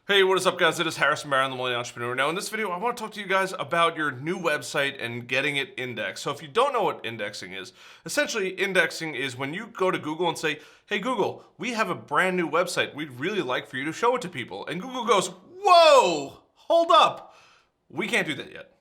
Hey, what is up, guys? It is Harrison Barron, the Millennial Entrepreneur. Now, in this video, I want to talk to you guys about your new website and getting it indexed. So if you don't know what indexing is, essentially indexing is when you go to Google and say, hey, Google, we have a brand new website. We'd really like for you to show it to people. And Google goes, whoa, hold up. We can't do that yet.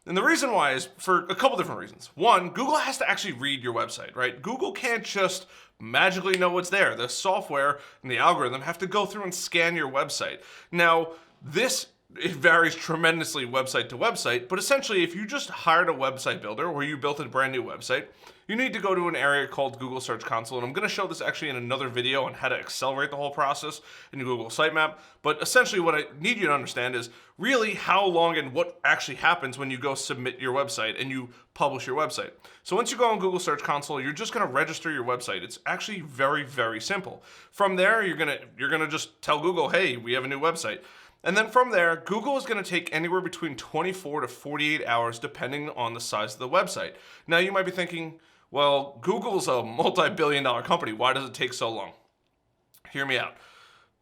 And the reason why is for a couple different reasons. One, Google has to actually read your website, right? Google can't just magically know what's there. The software and the algorithm have to go through and scan your website. Now, it varies tremendously website to website, but essentially if you just hired a website builder or you built a brand new website, you need to go to an area called Google Search Console. And I'm going to show this actually in another video on how to accelerate the whole process in Google Sitemap. But essentially what I need you to understand is really how long and what actually happens when you go submit your website and you publish your website. So once you go on Google Search Console, you're just going to register your website. It's actually very, very simple. From there, you're going to just tell Google, hey, we have a new website. And then from there, Google is going to take anywhere between 24 to 48 hours depending on the size of the website. Now you might be thinking, well, Google's a multi-billion-dollar company. Why does it take so long? Hear me out.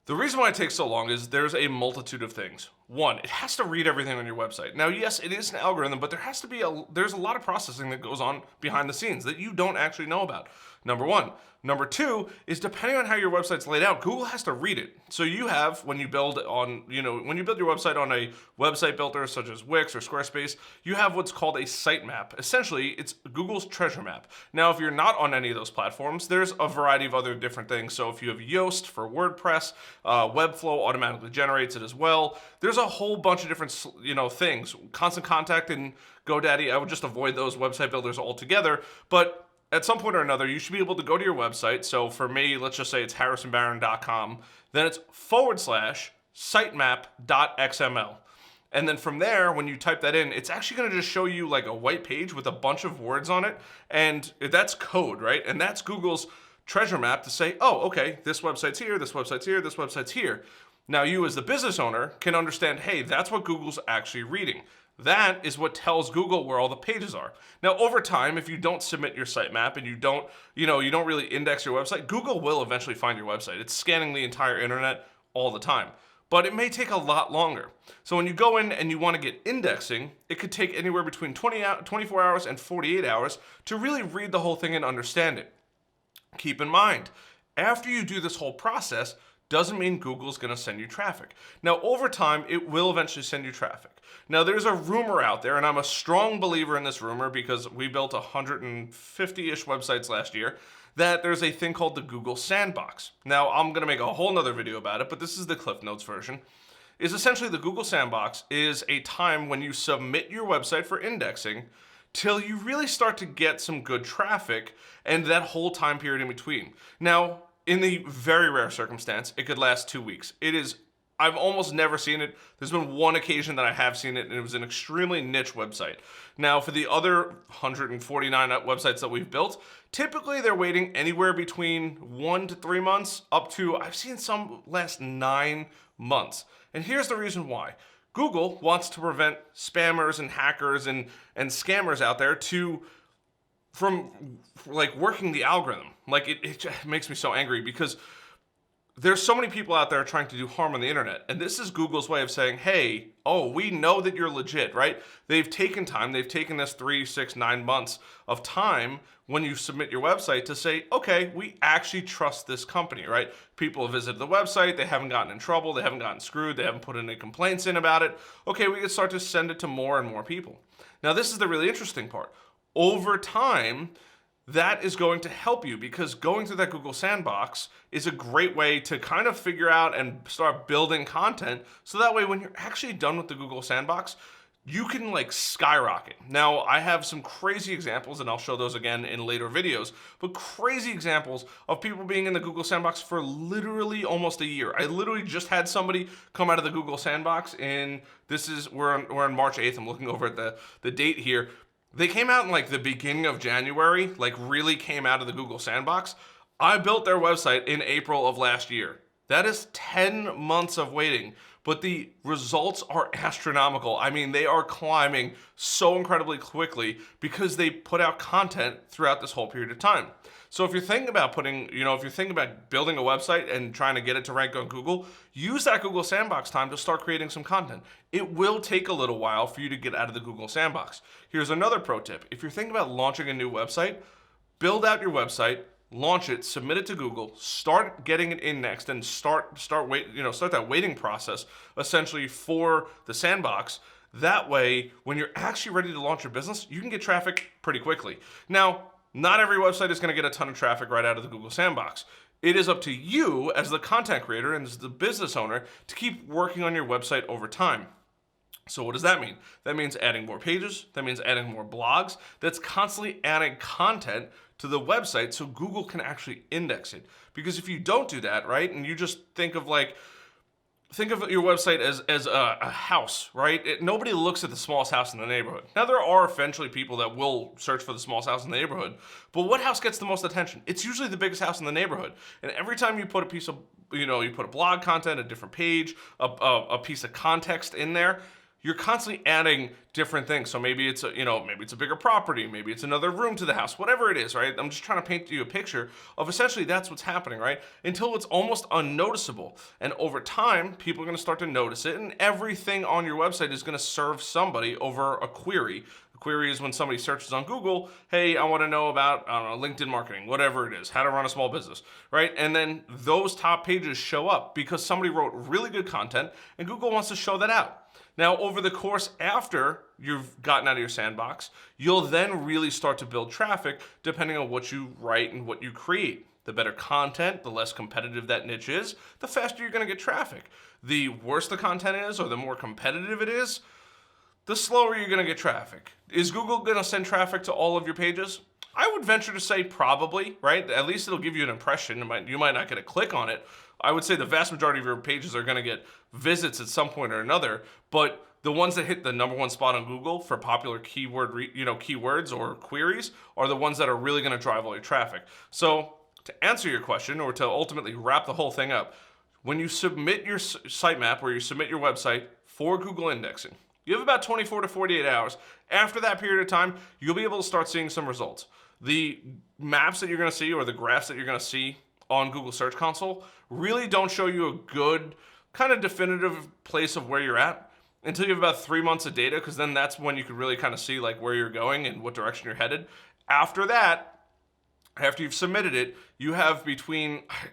The reason why it takes so long is there's a multitude of things. One, it has to read everything on your website. Now, yes, it is an algorithm, but there's a lot of processing that goes on behind the scenes that you don't actually know about. Number one. Number two is depending on how your website's laid out, Google has to read it. So you have, when you build your website on a website builder such as Wix or Squarespace, you have what's called a sitemap. Essentially, it's Google's treasure map. Now, if you're not on any of those platforms, there's a variety of other different things. So if you have Yoast for WordPress, Webflow automatically generates it as well. There's a whole bunch of different, things. Constant Contact and GoDaddy, I would just avoid those website builders altogether. But at some point or another, you should be able to go to your website. So for me, let's just say it's harrisonbarron.com. Then it's /sitemap.xml. And then from there, when you type that in, it's actually going to just show you like a white page with a bunch of words on it. And that's code, right? And that's Google's treasure map to say, oh, okay, this website's here, this website's here, this website's here. Now you as the business owner can understand, hey, that's what Google's actually reading. That is what tells Google where all the pages are. Now, over time, if you don't submit your sitemap and you don't really index your website, Google will eventually find your website. It's scanning the entire internet all the time. But it may take a lot longer. So when you go in and you want to get indexing, it could take anywhere between 24 hours and 48 hours to really read the whole thing and understand it. Keep in mind, after you do this whole process, doesn't mean Google's going to send you traffic. Now, over time, it will eventually send you traffic. Now, there's a rumor out there, and I'm a strong believer in this rumor because we built 150-ish websites last year, that there's a thing called the Google Sandbox. Now, I'm going to make a whole nother video about it, but this is the Cliff Notes version. Is essentially the Google Sandbox is a time when you submit your website for indexing till you really start to get some good traffic and that whole time period in between. Now, in the very rare circumstance, it could last 2 weeks. I've almost never seen it. There's been one occasion that I have seen it, and it was an extremely niche website. Now, for the other 149 websites that we've built, typically they're waiting anywhere between 1 to 3 months up to, I've seen some last 9 months. And here's the reason why. Google wants to prevent spammers and hackers and scammers out there from working the algorithm. It just makes me so angry because there's so many people out there trying to do harm on the internet. And this is Google's way of saying, hey, we know that you're legit, right? They've taken time. They've taken this 3, 6, 9 months of time when you submit your website to say, okay, we actually trust this company, right? People have visited the website. They haven't gotten in trouble. They haven't gotten screwed. They haven't put any complaints in about it. Okay, we can start to send it to more and more people. Now, this is the really interesting part. Over time, that is going to help you because going through that Google Sandbox is a great way to kind of figure out and start building content. So that way, when you're actually done with the Google Sandbox, you can skyrocket. Now, I have some crazy examples, and I'll show those again in later videos, but crazy examples of people being in the Google Sandbox for literally almost a year. I literally just had somebody come out of the Google Sandbox, and we're on March 8th. I'm looking over at the date here. They came out in the beginning of January, really came out of the Google Sandbox. I built their website in April of last year. That is 10 months of waiting. But the results are astronomical. I mean, they are climbing so incredibly quickly because they put out content throughout this whole period of time. So if you're thinking about if you're thinking about building a website and trying to get it to rank on Google, use that Google Sandbox time to start creating some content. It will take a little while for you to get out of the Google Sandbox. Here's another pro tip. If you're thinking about launching a new website, build out your website, launch it, submit it to Google, start getting it indexed, and start that waiting process essentially for the sandbox. That way, when you're actually ready to launch your business, you can get traffic pretty quickly. Now, not every website is going to get a ton of traffic right out of the Google Sandbox. It is up to you as the content creator and as the business owner to keep working on your website over time. So what does that mean? That means adding more pages. That means adding more blogs. That's constantly adding content to the website so Google can actually index it. Because if you don't do that, right, and you just think of your website as a house, right? Nobody looks at the smallest house in the neighborhood. Now, there are eventually people that will search for the smallest house in the neighborhood, but what house gets the most attention? It's usually the biggest house in the neighborhood. And every time you put you put a blog content, a different page, a piece of context in there, you're constantly adding different things. So maybe it's a bigger property, maybe it's another room to the house, whatever it is, right? I'm just trying to paint you a picture of essentially that's what's happening, right? Until it's almost unnoticeable. And over time, people are going to start to notice it, and everything on your website is going to serve somebody over a query. A query is when somebody searches on Google, hey, I want to know about, LinkedIn marketing, whatever it is, how to run a small business, right? And then those top pages show up because somebody wrote really good content and Google wants to show that out. Now, over the course after you've gotten out of your sandbox, you'll then really start to build traffic depending on what you write and what you create. The better content, the less competitive that niche is, the faster you're going to get traffic. The worse the content is or the more competitive it is, the slower you're going to get traffic. Is Google going to send traffic to all of your pages? I would venture to say probably, right? At least it'll give you an impression. You might not get a click on it. I would say the vast majority of your pages are going to get visits at some point or another, but the ones that hit the number one spot on Google for popular keywords or queries are the ones that are really going to drive all your traffic. So to answer your question, or to ultimately wrap the whole thing up, when you submit your sitemap or you submit your website for Google indexing, you have about 24 to 48 hours. After that period of time, you'll be able to start seeing some results. The maps that you're going to see or the graphs that you're going to see on Google Search Console really don't show you a good kind of definitive place of where you're at until you have about 3 months of data, because then that's when you can really kind of see like where you're going and what direction you're headed. After that, after you've submitted it, you have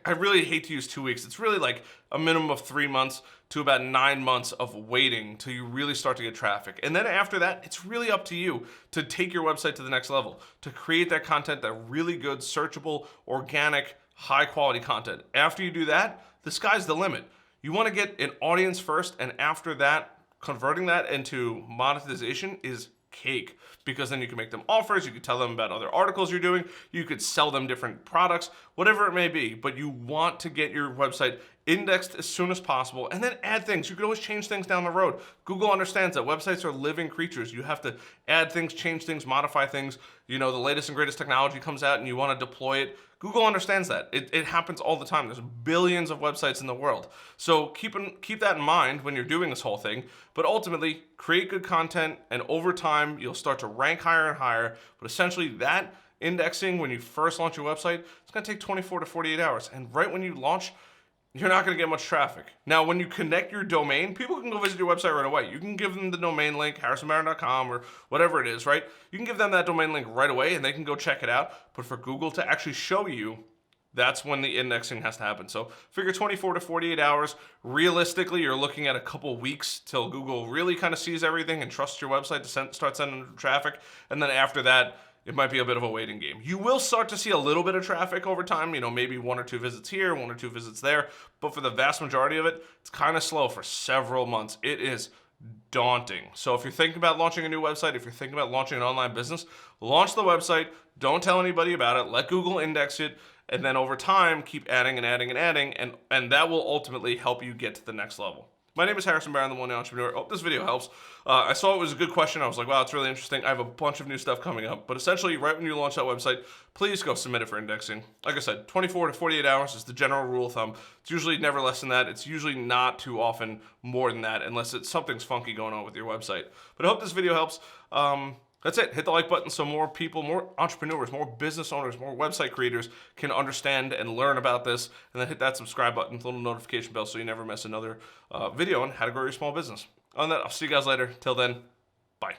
I really hate to use 2 weeks. It's really like a minimum of 3 months to about 9 months of waiting till you really start to get traffic. And then after that, it's really up to you to take your website to the next level, to create that content, that really good, searchable, organic, high quality content. After you do that, the sky's the limit. You want to get an audience first, and after that, converting that into monetization is cake, because then you can make them offers, you could tell them about other articles you're doing, you could sell them different products, whatever it may be, but you want to get your website indexed as soon as possible, and then add things. You could always change things down the road. Google understands that websites are living creatures. You have to add things, change things, modify things. The latest and greatest technology comes out and you want to deploy it. Google understands that. It happens all the time. There's billions of websites in the world. So keep that in mind when you're doing this whole thing. But ultimately, create good content, and over time, you'll start to rank higher and higher. But essentially, that indexing, when you first launch your website, it's going to take 24 to 48 hours. And right when you launch, you're not going to get much traffic. Now, when you connect your domain, people can go visit your website right away. You can give them the domain link, harrisonbarron.com or whatever it is, right? You can give them that domain link right away and they can go check it out. But for Google to actually show you, that's when the indexing has to happen. So figure 24 to 48 hours. Realistically, you're looking at a couple weeks till Google really kind of sees everything and trusts your website to start sending traffic. And then after that, it might be a bit of a waiting game. You will start to see a little bit of traffic over time, maybe 1 or 2 visits here, 1 or 2 visits there. But for the vast majority of it, it's kind of slow for several months. It is daunting. So if you're thinking about launching a new website, if you're thinking about launching an online business, launch the website. Don't tell anybody about it. Let Google index it. And then over time, keep adding and adding and adding. And that will ultimately help you get to the next level. My name is Harrison Barron, the Millennial Entrepreneur. Hope this video helps. I saw it was a good question. I was like, wow, it's really interesting. I have a bunch of new stuff coming up. But essentially, right when you launch that website, please go submit it for indexing. Like I said, 24 to 48 hours is the general rule of thumb. It's usually never less than that. It's usually not too often more than that, unless something's funky going on with your website. But I hope this video helps. That's it. Hit the like button so more people, more entrepreneurs, more business owners, more website creators can understand and learn about this. And then hit that subscribe button, the little notification bell so you never miss another video on how to grow your small business. On that, I'll see you guys later. Till then, bye.